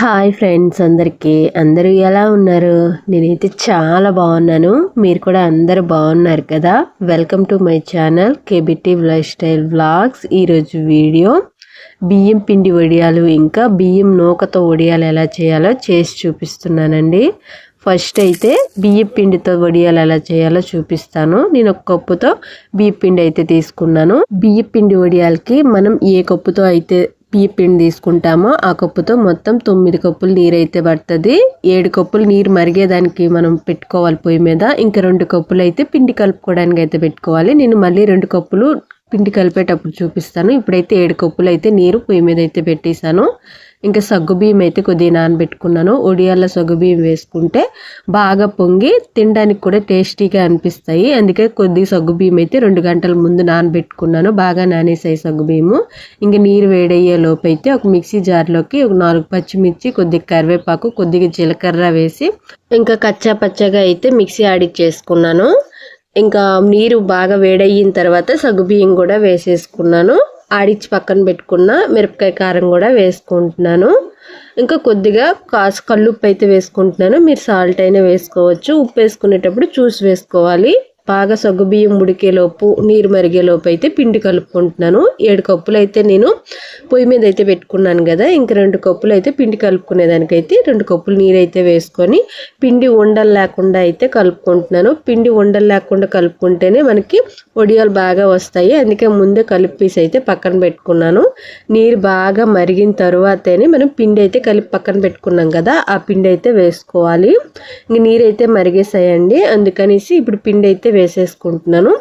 Hi friends అందరూ ఎలా ఉన్నారు? నేనైతే చాలా బాగున్నాను. మీరు కూడా అందరూ బాగున్నారు కదా? Welcome to my channel KBT life style vlogs. ఈరోజు వీడియో బియ్యం పిండి వడియాలు ఇంకా బియ్యం నూకతో వడియాలు ఎలా చేయాలో చేసి చూపిస్తున్నానండి. ఫస్ట్ అయితే బియ్యం పిండితో వడియాలు ఎలా చేయాలో చూపిస్తాను. నేను ఒక కప్పుతో బియ్యం పిండి అయితే తీసుకున్నాను. బియ్యం పిండి వడియాలకి మనం ఏ కప్పుతో అయితే బియ్యం పిండి తీసుకుంటామో ఆ కప్పుతో మొత్తం 9 కప్పులు నీరు అయితే పడుతుంది. 7 కప్పులు నీరు మరిగేదానికి మనం పెట్టుకోవాలి పొయ్యి మీద. ఇంకా 2 కప్పులు అయితే పిండి కలుపుకోవడానికి అయితే పెట్టుకోవాలి. నేను మళ్ళీ 2 కప్పులు పిండి కలిపేటప్పుడు చూపిస్తాను. ఇప్పుడైతే 7 కప్పులు అయితే నీరు పొయ్యి మీద అయితే పెట్టేశాను. ఇంకా సగ్గుబియ్యం అయితే కొద్దిగా నానబెట్టుకున్నాను. ఒడియాల సగ్గుబియ్యం వేసుకుంటే బాగా పొంగి తినడానికి కూడా టేస్టీగా అనిపిస్తాయి. అందుకే కొద్దిగా సగ్గుబియ్యం అయితే 2 గంటల ముందు నానబెట్టుకున్నాను. బాగా నానేసాయి సగ్గుబియ్యము. ఇంకా నీరు వేడయ్యే లోపు అయితే ఒక మిక్సీ జార్లోకి ఒక 4 పచ్చిమిర్చి, కొద్దిగా కరివేపాకు, కొద్దిగా జీలకర్ర వేసి ఇంకా కచ్చా పచ్చగా అయితే మిక్సీ ఆడిచ్చేసుకున్నాను. ఇంకా నీరు బాగా వేడయిన తర్వాత సగ్గుబియ్యం కూడా వేసేసుకున్నాను. ఆడిచ్చి పక్కన పెట్టుకున్న మిరపకాయ కారం కూడా వేసుకుంటున్నాను. ఇంకా కొద్దిగా కల్లుప్పు అయితే వేసుకుంటున్నాను. మీరు సాల్ట్ అయినా వేసుకోవచ్చు. ఉప్పు వేసుకునేటప్పుడు చూసి వేసుకోవాలి. బాగా సగ్గుబియ్యం ఉడికేలోపు నీరు మరిగేలోపు అయితే పిండి కలుపుకుంటున్నాను. 7 కప్పులు అయితే నేను పొయ్యి మీద అయితే పెట్టుకున్నాను కదా. ఇంకా 2 కప్పులు అయితే పిండి కలుపుకునేదానికైతే 2 కప్పులు నీరు అయితే వేసుకొని పిండి ఉండలు లేకుండా అయితే కలుపుకుంటున్నాను. పిండి ఉండలు లేకుండా కలుపుకుంటేనే మనకి వడియాలు బాగా వస్తాయి. అందుకే ముందే కలిపేసి అయితే పక్కన పెట్టుకున్నాను. నీరు బాగా మరిగిన తర్వాతనే మనం పిండి అయితే కలిపి పక్కన పెట్టుకున్నాం కదా, ఆ పిండి అయితే వేసుకోవాలి. ఇంక నీరు అయితే మరిగేసాయండి. అందుకనేసి ఇప్పుడు పిండి అయితే వేసేసుకుంటున్నాను.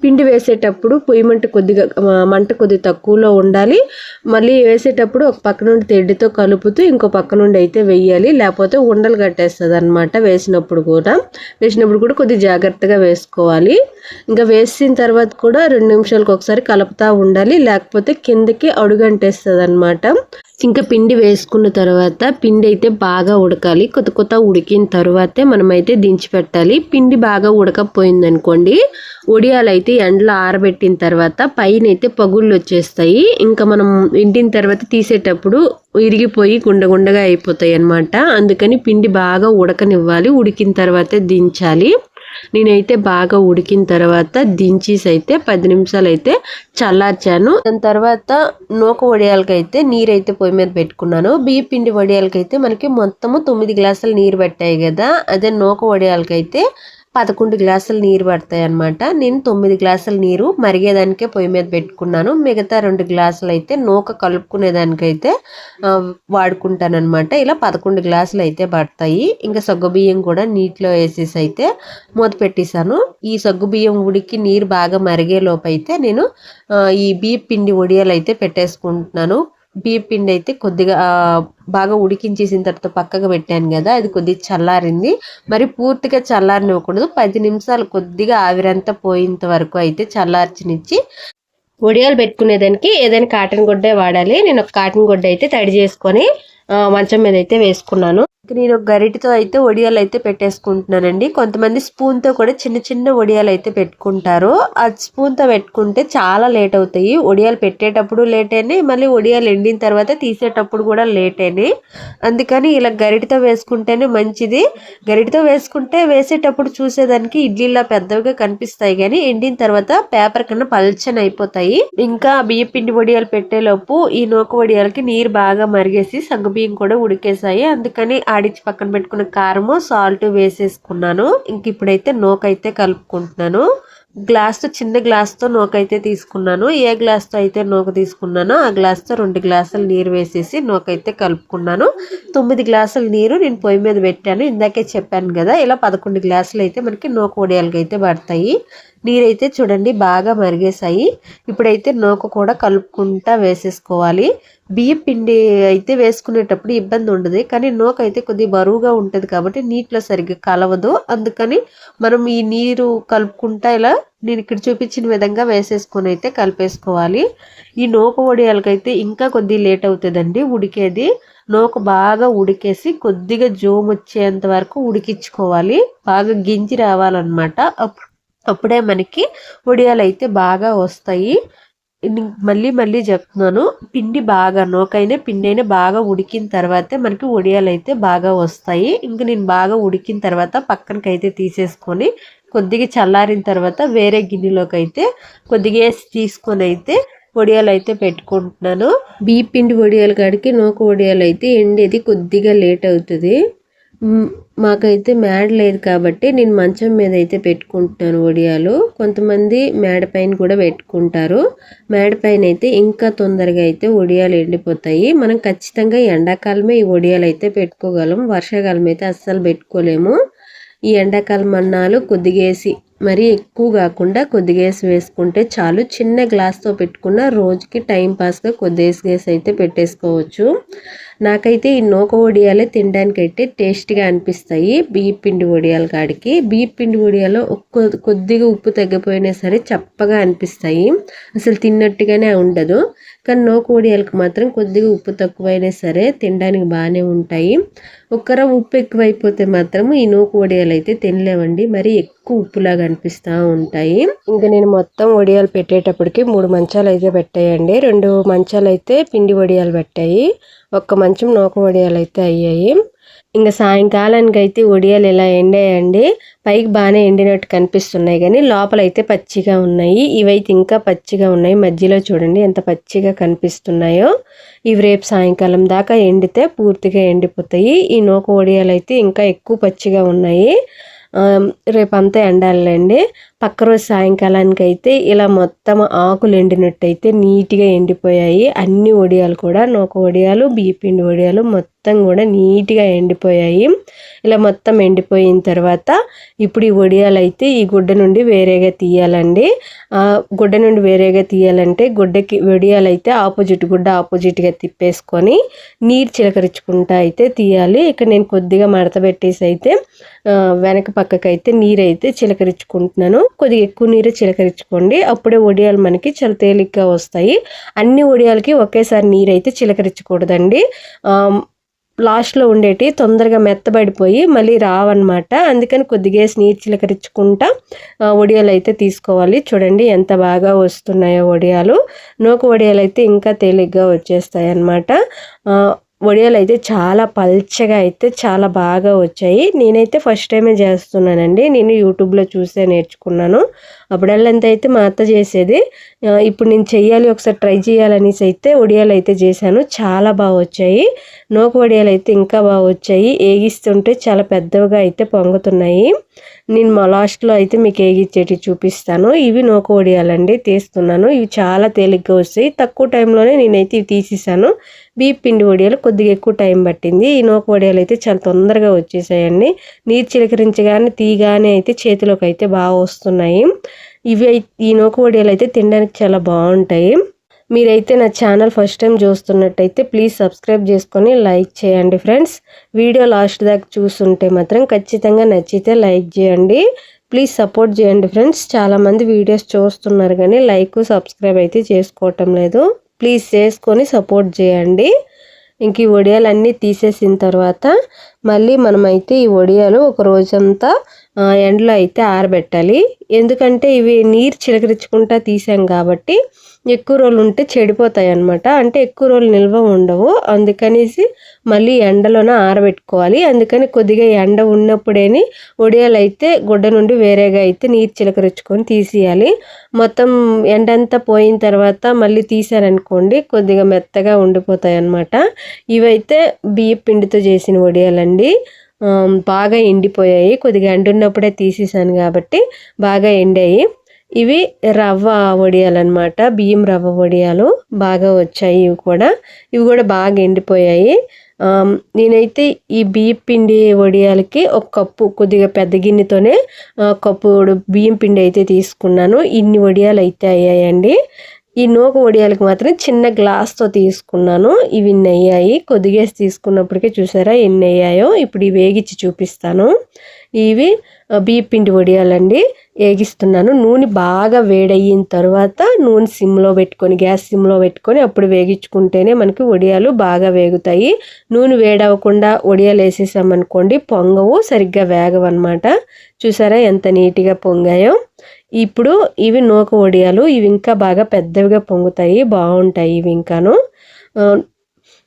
పిండి వేసేటప్పుడు పొయ్యి మంట కొద్దిగా తక్కువలో ఉండాలి. మళ్ళీ వేసేటప్పుడు ఒక పక్క నుండి తెడ్డితో కలుపుతూ ఇంకో పక్క నుండి అయితే వేయాలి. లేకపోతే ఉండలు కట్టేస్తుంది అనమాట. వేసినప్పుడు కూడా కొద్దిగా జాగ్రత్తగా వేసుకోవాలి. ఇంకా వేసిన తర్వాత కూడా 2 నిమిషాలకు ఒకసారి కలుపుతూ ఉండాలి. లేకపోతే కిందకి అడుగంటేస్తుంది అనమాట. ఇంకా పిండి వేసుకున్న తర్వాత పిండి అయితే బాగా ఉడకాలి. కొత్త ఉడికిన తర్వాతే మనమైతే దించి పెట్టాలి. పిండి బాగా ఉడకపోయింది అనుకోండి, వడియాలు అయితే ఎండలో ఆరబెట్టిన తర్వాత పైన అయితే పగుళ్ళు వచ్చేస్తాయి. ఇంకా మనం ఎండిన తర్వాత తీసేటప్పుడు ఇరిగిపోయి గుండగా అయిపోతాయి అన్నమాట. అందుకని పిండి బాగా ఉడకనివ్వాలి. ఉడికిన తర్వాతే దించాలి. నేనైతే బాగా ఉడికిన తర్వాత దించేసి అయితే 10 నిమిషాలు అయితే చల్లార్చాను. దాని తర్వాత నూక వడియాలకైతే నీరైతే పొయ్యి మీద పెట్టుకున్నాను. బియ్య పిండి వడియాలకైతే మనకి మొత్తము 9 గ్లాసులు నీరు పట్టాయి కదా. అదే నూక వడియాలకైతే 11 గ్లాసులు నీరు పడతాయి అనమాట. నేను 9 గ్లాసుల నీరు మరిగేదానికే పొయ్యి మీద పెట్టుకున్నాను. మిగతా 2 గ్లాసులు అయితే నూక కలుపుకునేదానికైతే వాడుకుంటాను అనమాట. ఇలా 11 గ్లాసులు అయితే పడతాయి. ఇంకా సగ్గుబియ్యం కూడా నీటిలో వేసేసి అయితే మూత పెట్టేశాను. ఈ సగ్గుబియ్యం ఉడికి నీరు బాగా మరిగే లోపు అయితే నేను ఈ బియ్య పిండి వడియాలు అయితే పెట్టేసుకుంటున్నాను. బియ్య పిండి అయితే కొద్దిగా బాగా ఉడికించేసిన తర్వాత పక్కగా పెట్టాను కదా, అది కొద్దిగా చల్లారింది. మరి పూర్తిగా చల్లారనివ్వకూడదు. 10 నిమిషాలు కొద్దిగా ఆవిరంతా పోయేంత వరకు అయితే చల్లార్చినిచ్చి వడియాలు పెట్టుకునేదానికి ఏదైనా కాటన్ గుడ్డే వాడాలి. నేను ఒక కాటన్ గుడ్డ అయితే తడి చేసుకొని మంచం మీద అయితే వేసుకున్నాను. నేను ఒక గరిటితో అయితే వడియాలు అయితే పెట్టేసుకుంటున్నానండి. కొంతమంది స్పూన్తో కూడా చిన్న వడియాలు అయితే పెట్టుకుంటారు. ఆ స్పూన్తో పెట్టుకుంటే చాలా లేట్ అవుతాయి. వడియాలు పెట్టేటప్పుడు లేట్ అయినాయి, మళ్ళీ వడియాలు ఎండిన తర్వాత తీసేటప్పుడు కూడా లేట్ అయినాయి. అందుకని ఇలా గరిటితో వేసుకుంటేనే మంచిది. గరిటితో వేసుకుంటే వేసేటప్పుడు చూసేదానికి ఇడ్లీలా పెద్దవిగా కనిపిస్తాయి, కానీ ఎండిన తర్వాత పేపర్ కన్నా పల్చని అయిపోతాయి. ఇంకా బియ్య పిండి వడియాలు పెట్టేలోపు ఈ నూక వడియాలకి నీరు బాగా మరిగేసి సగ్గుబియ్యం కూడా ఉడికేసాయి. అందుకని ఆడిచ్చి పక్కన పెట్టుకున్న కారము, సాల్ట్ వేసేసుకున్నాను. ఇంక ఇప్పుడైతే నూకైతే కలుపుకుంటున్నాను. చిన్న గ్లాస్తో నూకైతే తీసుకున్నాను. ఏ గ్లాస్తో అయితే నూక తీసుకున్నానో ఆ గ్లాస్తో 2 గ్లాసులు నీరు వేసేసి నూకైతే కలుపుకున్నాను. 9 గ్లాసుల నీరు నేను పొయ్యి మీద పెట్టాను. ఇందాకే చెప్పాను కదా, ఇలా 11 గ్లాసులు అయితే మనకి నూక వడియాలకి అయితే పడతాయి. నీరైతే చూడండి బాగా మరిగేసాయి. ఇప్పుడైతే నూక కూడా కలుపుకుంటా వేసేసుకోవాలి. బియ్య పిండి అయితే వేసుకునేటప్పుడు ఇబ్బంది ఉండదు, కానీ నూక అయితే కొద్దిగా బరువుగా ఉంటుంది కాబట్టి నీటిలో సరిగ్గా కలవదు. అందుకని మనం ఈ నీరు కలుపుకుంటా ఇలా నేను ఇక్కడ చూపించిన విధంగా వేసేసుకొని అయితే కలిపేసుకోవాలి. ఈ నూక వడియాలకైతే ఇంకా కొద్దిగా లేట్ అవుతుందండి ఉడికేది. నూక బాగా ఉడికేసి కొద్దిగా జోము వచ్చేంత వరకు ఉడికించుకోవాలి. బాగా గింజి రావాలన్నమాట. అప్పుడే మనకి వడియాలు అయితే బాగా వస్తాయి. మళ్ళీ మళ్ళీ చెప్తున్నాను, పిండి బాగా పిండి అయినా బాగా ఉడికిన తర్వాతే మనకి వడియాలు అయితే బాగా వస్తాయి. ఇంక నేను బాగా ఉడికిన తర్వాత పక్కనకి అయితే తీసేసుకొని కొద్దిగా చల్లారిన తర్వాత వేరే గిన్నెలోకి అయితే కొద్దిగా వేసి తీసుకొని అయితే వడియాలు అయితే పెట్టుకుంటున్నాను. బియ్య పిండి వడియాల కాడికి నూక వడియాలు అయితే ఎండేది కొద్దిగా లేట్ అవుతుంది. మాకైతే మేడ లేదు కాబట్టి నేను మంచం మీద అయితే పెట్టుకుంటున్నాను వడియాలు. కొంతమంది మేడ పైన కూడా పెట్టుకుంటారు. మేడ పైన అయితే ఇంకా తొందరగా అయితే వడియాలు ఎండిపోతాయి. మనం ఖచ్చితంగా ఎండాకాలమే ఈ వడియాలు అయితే పెట్టుకోగలం, వర్షాకాలం అయితే అస్సలు పెట్టుకోలేము. ఈ ఎండాకాలం అన్నాలు కొద్దిగేసి మరీ ఎక్కువ కాకుండా కొద్దిగేసి వేసుకుంటే చాలు. చిన్న గ్లాస్తో పెట్టుకున్న రోజుకి టైం పాస్గా కొద్దిగేసి అయితే పెట్టేసుకోవచ్చు. నాకైతే ఈ నూక వడియాలే తినడానికి అయితే టేస్ట్గా అనిపిస్తాయి. బియ్య పిండి వడియాల కాడికి బియ్య పిండి వడియాలో కొద్దిగా ఉప్పు తగ్గిపోయినా సరే చప్పగా అనిపిస్తాయి, అసలు తిన్నట్టుగానే ఉండదు. కానీ నూక వడియాలకు మాత్రం కొద్దిగా ఉప్పు తక్కువైనా సరే తినడానికి బాగానే ఉంటాయి. ఒక్కర ఉప్పు ఎక్కువైపోతే మాత్రం ఈ నూక వడియాలు అయితే తినలేమండి, మరి ఎక్కువ ఉప్పులాగా అనిపిస్తూ ఉంటాయి. ఇంకా నేను మొత్తం వడియాలు పెట్టేటప్పటికి 3 మంచాలు అయితే పెట్టాయండి. 2 మంచాలు అయితే పిండి వడియాలు పెట్టాయి, ఒక్క మంచం నూక వడియాలు అయితే అయ్యాయి. ఇంకా సాయంకాలానికి అయితే వడియాలు ఇలా ఎండాయండి. పైకి బాగానే ఎండినట్టు కనిపిస్తున్నాయి కానీ లోపల అయితే పచ్చిగా ఉన్నాయి. ఇవైతే ఇంకా పచ్చిగా ఉన్నాయి. మధ్యలో చూడండి ఎంత పచ్చిగా కనిపిస్తున్నాయో. ఇవి రేపు సాయంకాలం దాకా ఎండితే పూర్తిగా ఎండిపోతాయి. ఈ నూక వడియాలు అయితే ఇంకా ఎక్కువ పచ్చిగా ఉన్నాయి. రేపంతా ఎండాలండి. పక్క రోజు సాయంకాలానికి అయితే ఇలా మొత్తం ఆకులు ఎండినట్టయితే నీట్గా ఎండిపోయాయి. అన్ని వడియాలు కూడా నూక వడియాలు బియ్య పిండి వడియాలు మొత్తం కూడా నీట్గా ఎండిపోయాయి. ఇలా మొత్తం ఎండిపోయిన తర్వాత ఇప్పుడు ఈ వడియాలు అయితే ఈ గుడ్డ నుండి వేరేగా తీయాలండి. గుడ్డ నుండి వేరేగా తీయాలంటే గుడ్డకి వడియాలు అయితే గుడ్డ ఆపోజిట్గా తిప్పేసుకొని నీరు చిలకరించుకుంటా అయితే తీయాలి. ఇక్కడ నేను కొద్దిగా మడత పెట్టేసి అయితే వెనక పక్కకైతే నీరు అయితే చిలకరించుకుంటున్నాను. కొద్దిగా ఎక్కువ నీరు చిలకరించుకోండి, అప్పుడే వడియాలు మనకి చాలా తేలిగ్గా వస్తాయి. అన్ని వడియాలకి ఒకేసారి నీరు అయితే చిలకరించకూడదండి. లాస్ట్లో ఉండేటి తొందరగా మెత్తబడిపోయి మళ్ళీ రావన్నమాట. అందుకని కొద్దిగా నీరు చిలకరించుకుంటా వడియాలు అయితే తీసుకోవాలి. చూడండి ఎంత బాగా వస్తున్నాయో వడియాలు. నూక వడియాలు అయితే ఇంకా తేలిగ్గా వచ్చేస్తాయి అన్నమాట. వడియాలు అయితే చాలా పల్చగా అయితే చాలా బాగా వచ్చాయి. నేనైతే ఫస్ట్ టైమే చేస్తున్నానండి, నేను యూట్యూబ్లో చూసే నేర్చుకున్నాను. అప్పుడల్లంతా అయితే మా అత్త చేసేది. ఇప్పుడు నేను చెయ్యాలి, ఒకసారి ట్రై చేయాలనేసి అయితే వడియాలు అయితే చేశాను. చాలా బాగా వచ్చాయి. నూక వడియాలు అయితే ఇంకా బాగా వచ్చాయి. ఏగిస్తుంటే చాలా పెద్దవిగా అయితే పొంగుతున్నాయి. నేను మా లాస్ట్లో అయితే మీకు ఏగిచ్చేటి చూపిస్తాను. ఇవి నూక వడియాలండి తీస్తున్నాను. ఇవి చాలా తేలిగ్గా వస్తాయి. తక్కువ టైంలోనే నేనైతే ఇవి తీసేసాను. బియ్య పిండి వడియాలు కొద్దిగా ఎక్కువ టైం పట్టింది. ఈ నూక వడియాలు అయితే చాలా తొందరగా వచ్చేసాయండి. నీరు చిలకరించగానే తీగానే అయితే చేతిలోకి అయితే బాగా వస్తున్నాయి. ఈ నూక వడియాలు అయితే తినడానికి చాలా బాగుంటాయి. మీరైతే నా ఛానల్ ఫస్ట్ టైం చూస్తున్నట్టయితే ప్లీజ్ సబ్స్క్రైబ్ చేసుకొని లైక్ చేయండి ఫ్రెండ్స్. వీడియో లాస్ట్ దాకా చూస్తుంటే మాత్రం ఖచ్చితంగా నచ్చితే లైక్ చేయండి. ప్లీజ్ సపోర్ట్ చేయండి ఫ్రెండ్స్. చాలామంది వీడియోస్ చూస్తున్నారు కానీ లైక్ సబ్స్క్రైబ్ అయితే చేసుకోవటం లేదు. ప్లీజ్ చేసుకొని సపోర్ట్ చేయండి. ఇంక ఈ వడియాలు అన్నీ తీసేసిన తర్వాత మళ్ళీ మనమైతే ఈ వడియాలు ఒక రోజంతా ఎండలో అయితే ఆరబెట్టాలి. ఎందుకంటే ఇవి నీరు చిలకరించుకుంటా తీసాం కాబట్టి ఎక్కువ రోజులు ఉంటే చెడిపోతాయి అన్నమాట. అంటే ఎక్కువ రోజులు నిల్వ ఉండవు. అందుకనేసి మళ్ళీ ఎండలోనే ఆరబెట్టుకోవాలి. అందుకని కొద్దిగా ఎండ ఉన్నప్పుడేని వడియాలు అయితే గుడ్డ నుండి వేరేగా అయితే నీరు చిలకరించుకొని తీసేయాలి. మొత్తం ఎండంతా పోయిన తర్వాత మళ్ళీ తీసారనుకోండి కొద్దిగా మెత్తగా ఉండిపోతాయి అన్నమాట. ఇవైతే బియ్య పిండితో చేసిన వడియాలండి. బాగా ఎండిపోయాయి. కొద్దిగా ఎండున్నప్పుడే తీసేసాను కాబట్టి బాగా ఎండాయి. ఇవి రవ్వ వడియాలు అనమాట, బియ్యం రవ్వ వడియాలు బాగా వచ్చాయి. ఇవి కూడా బాగా ఎండిపోయాయి. నేనైతే ఈ బియ్యం పిండి వడియాలకి ఒక కప్పు కొద్దిగా పెద్ద గిన్నెతోనే కప్పు బియ్యం పిండి అయితే తీసుకున్నాను. ఇన్ని వడియాలు అయితే అయ్యాయండి. ఈ నూక వడియాలకు మాత్రం చిన్న గ్లాస్తో తీసుకున్నాను. ఇవి ఇన్ని అయ్యాయి. కొద్దిగా తీసుకున్నప్పటికే చూసారా ఎన్ని అయ్యాయో. ఇప్పుడు ఇవి వేగించి చూపిస్తాను. ఇవి బియ్యం పిండి వడియాలండి. వేగిస్తున్నాను. నూనె బాగా వేడయిన తర్వాత నూనె సిమ్లో పెట్టుకొని గ్యాస్ సిమ్లో పెట్టుకొని అప్పుడు వేగించుకుంటేనే మనకి వడియాలు బాగా వేగుతాయి. నూనె వేడవకుండా వడియాలు వేసేసామనుకోండి పొంగవు, సరిగ్గా వేగవన్నమాట. చూసారా ఎంత నీట్గా పొంగాయో. ఇప్పుడు ఇవి నూక వడియాలు. ఇవి ఇంకా బాగా పెద్దవిగా పొంగుతాయి, బాగుంటాయి ఇవి ఇంకాను.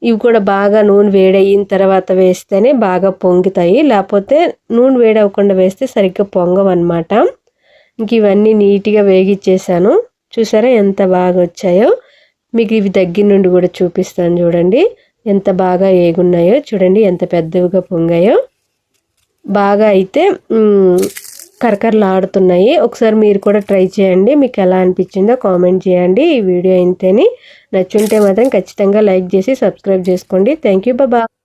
ఇవి కూడా బాగా నూనె వేడయిన తర్వాత వేస్తేనే బాగా పొంగుతాయి, లేకపోతే నూనె వేడవకుండా వేస్తే సరిగ్గా పొంగవన్నమాట. ఇంక ఇవన్నీ నీట్గా వేగిచ్చేసాను. చూసారా ఎంత బాగా వచ్చాయో. మీకు ఇవి దగ్గర నుండి కూడా చూపిస్తాను చూడండి ఎంత బాగా ఏగున్నాయో. చూడండి ఎంత పెద్దవిగా పొంగాయో. బాగా అయితే కరకరలాడుతున్నాయి. ఒకసారి మీరు కూడా ట్రై చేయండి, మీకు ఎలా అనిపించిందో కామెంట్ చేయండి. ఈ వీడియో ఇంతేని, నచ్చుంటే మాత్రం ఖచ్చితంగా లైక్ చేసి సబ్స్క్రైబ్ చేసుకోండి. Thank you, bye.